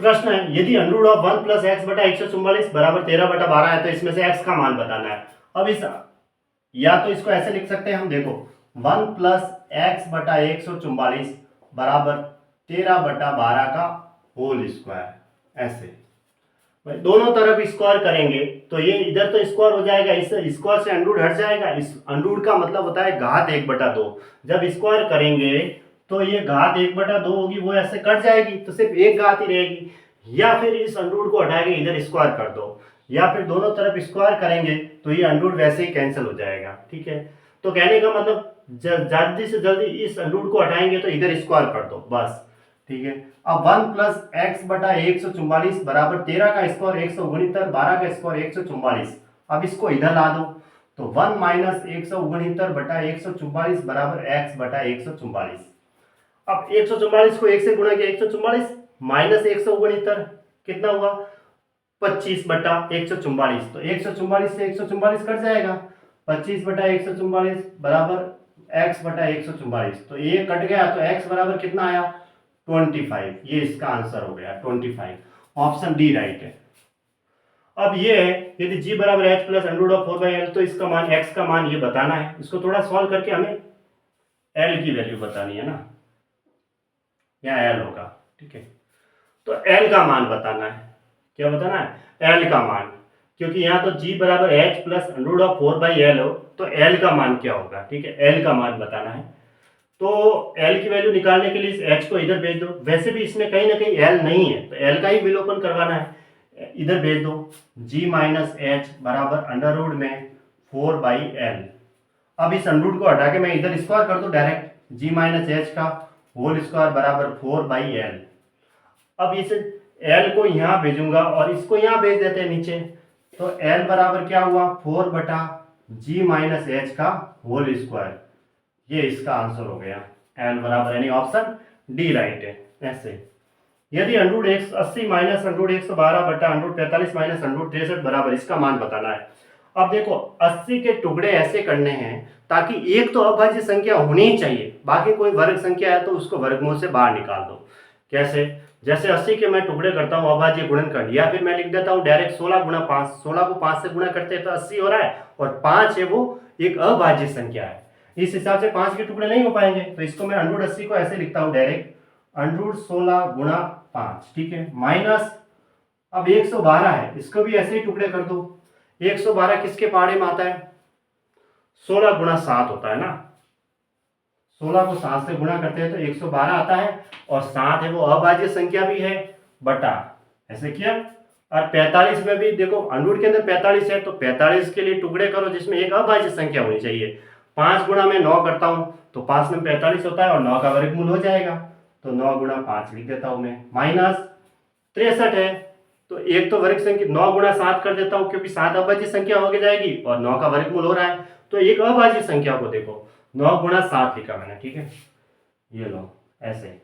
प्रश्न है, यदि अंडर ऑफ 1 प्लस एक्स बटा 144 बराबर 13/12 है तो इसमें से एक्स का मान बताना है। अब इस या तो इसको ऐसे लिख सकते हैं हम, देखो 1 प्लस एक्स बटा 144 बराबर 13/12 का होल स्क्वायर। ऐसे भाई दोनों तरफ स्क्वायर करेंगे तो ये इधर तो स्क्वायर हो जाएगा, इस स्क्वायर से अंडर हट जाएगा। इस अंडर का मतलब होता है घात 1/2। जब स्क्वायर करेंगे तो ये घात 1/2 होगी, वो ऐसे कट जाएगी तो सिर्फ एक घात ही रहेगी। या फिर इस अंडर को हटा के इधर स्क्वायर कर दो, या फिर दोनों तरफ स्क्वायर करेंगे तो ये अंडर वैसे ही कैंसिल हो जाएगा। ठीक है, तो कहने का मतलब जल्दी से जल्दी इस अंडर को हटाएंगे तो इधर स्क्वायर कर दो बस। ठीक है, अब 1 प्लस एक्स बटा 144 बराबर 13 का स्क्वायर 169, 12 का स्क्वायर 144। अब इसको इधर ला दो तो 1 माइनस 169 बटा 144 बराबर एक्स बटा 144। अब 144 को 1 से गुणा किया 144 माइनस 169 कितना हुआ 25 बटा 144। तो 144 से 144 कट जाएगा, 25 बटा 144 बराबर एक्स बटा 144। तो ये कट गया तो एक्स बराबर कितना आया 25। ये इसका आंसर हो गया 25। ऑप्शन डी राइट है। अब ये है, यदि g बराबर h plus under of 4/l तो इसका मान x का मान ये बताना है। इसको थोड़ा सॉल्व करके हमें l की वैल्यू बतानी है ना, यहाँ l होगा। ठीक है, तो l का मान बताना है। क्या बताना है l का मान, क्योंकि यहाँ तो g बराबर h plus under of 4/l हो तो l का मान क्या होगा। ठीक है, l का मान बताना है। तो l की वैल्यू निकालने के लिए इस h को इधर भेज दो। वैसे भी इसमें कहीं ना कहीं l नहीं है तो l का ही विलोपन करवाना है, इधर भेज दो। g माइनस एच बराबर अंडर रूट में 4/l। अब इस अंडर को हटा के मैं इधर स्क्वायर कर दो डायरेक्ट, g माइनस एच का होल स्क्वायर बराबर 4/l। अब इस l को यहाँ भेजूंगा और इसको यहाँ भेज देते हैं नीचे, तो l बराबर क्या हुआ 4/g माइनस एच का होल स्क्वायर। ये इसका आंसर हो गया l बराबर, यानी ऑप्शन डी राइट है। ऐसे यदि अंडर 180 माइनस अंडर 112 बटा अंडर 45 माइनस अंडर 63 बराबर, इसका मान बताना है। अब देखो 80 के टुकड़े ऐसे करने हैं ताकि एक तो अभाज्य संख्या होनी ही चाहिए, बाकी कोई वर्ग संख्या है तो उसको वर्गमूल से बाहर निकाल दो। कैसे, जैसे 80 के मैं टुकड़े करता हूँ अभाज्य गुणनखंड, या फिर मैं लिख देता हूँ डायरेक्ट 16 गुणा 5। 16 को 5 से गुणा करते हैं तो 80 हो रहा है, और 5 है वो एक अभाज्य संख्या है, इस हिसाब से 5 के टुकड़े नहीं हो पाएंगे। तो इसको मैं अंडर 80 को ऐसे लिखता हूँ डायरेक्ट अंडर 16 गुणा 5। ठीक है, माइनस अब 112 है, इसको भी ऐसे ही टुकड़े कर दो। 112 किसके पहाड़े में आता है 16 गुणा 7 होता है ना, 16 को 7 से गुणा करते हैं तो 112 आता है, और 7 है वो अभाज्य संख्या भी है बटा ऐसे किया। और 45 में भी देखो अंडर के अंदर 45 है तो 45 के लिए टुकड़े करो जिसमें एक अभाज्य संख्या होनी चाहिए। 5 गुणा में 9 करता हूं तो 5 में 45 होता है और 9 का वर्गमूल हो जाएगा, तो 9 गुणा 5 लिख देता हूं मैं। माइनस 63 है तो एक तो वर्ग संख्या 9 गुणा 7 कर देता हूं क्योंकि 7 अभाज्य संख्या हो जाएगी और 9 का वर्गमूल हो रहा है, तो एक अभाज्य संख्या को देखो 9 गुणा 7 लिखा मैंने। ठीक है, ये लो ऐसे।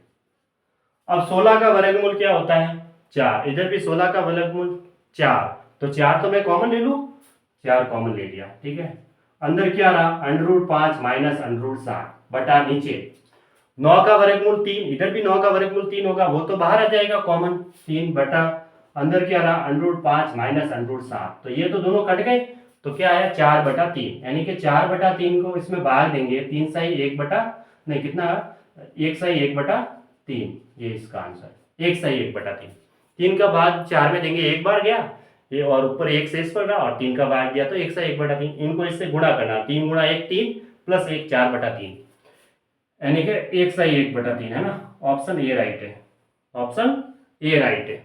अब 16 का वर्गमूल क्या होता है 4, इधर भी 16 का वर्गमूल 4, तो 4 तो मैं कॉमन ले लूं, 4 कॉमन ले लिया। ठीक है, अंदर क्या रहा under root 5 minus under root 7 बटा नीचे 9 का वर्गमूल 3, इधर भी 9 का वर्गमूल 3 होगा, वो तो बाहर आ जाएगा कॉमन 3 बटा अंदर क्या रहा under root 5 minus under root 7, तो ये तो दोनों कट गए, तो क्या आया 4/3, यानी कि 4/3 को इसमें भाग देंगे, 3 सही 1 बटा नहीं कितना 1 सही 1/3, ये इसका आंसर 1 सही 1/3। 3 का भाग 4 में देंगे, एक बार गया ये, और ऊपर 1 शेष पड़ रहा और 3 का भाग दिया तो 1 सही 1/3। इनको इससे गुणा करना, 3 गुणा 1 3 प्लस 1 4/3, यानी कि 1 सही 1/3 है ना। ऑप्शन ए राइट है, ऑप्शन ए राइट है।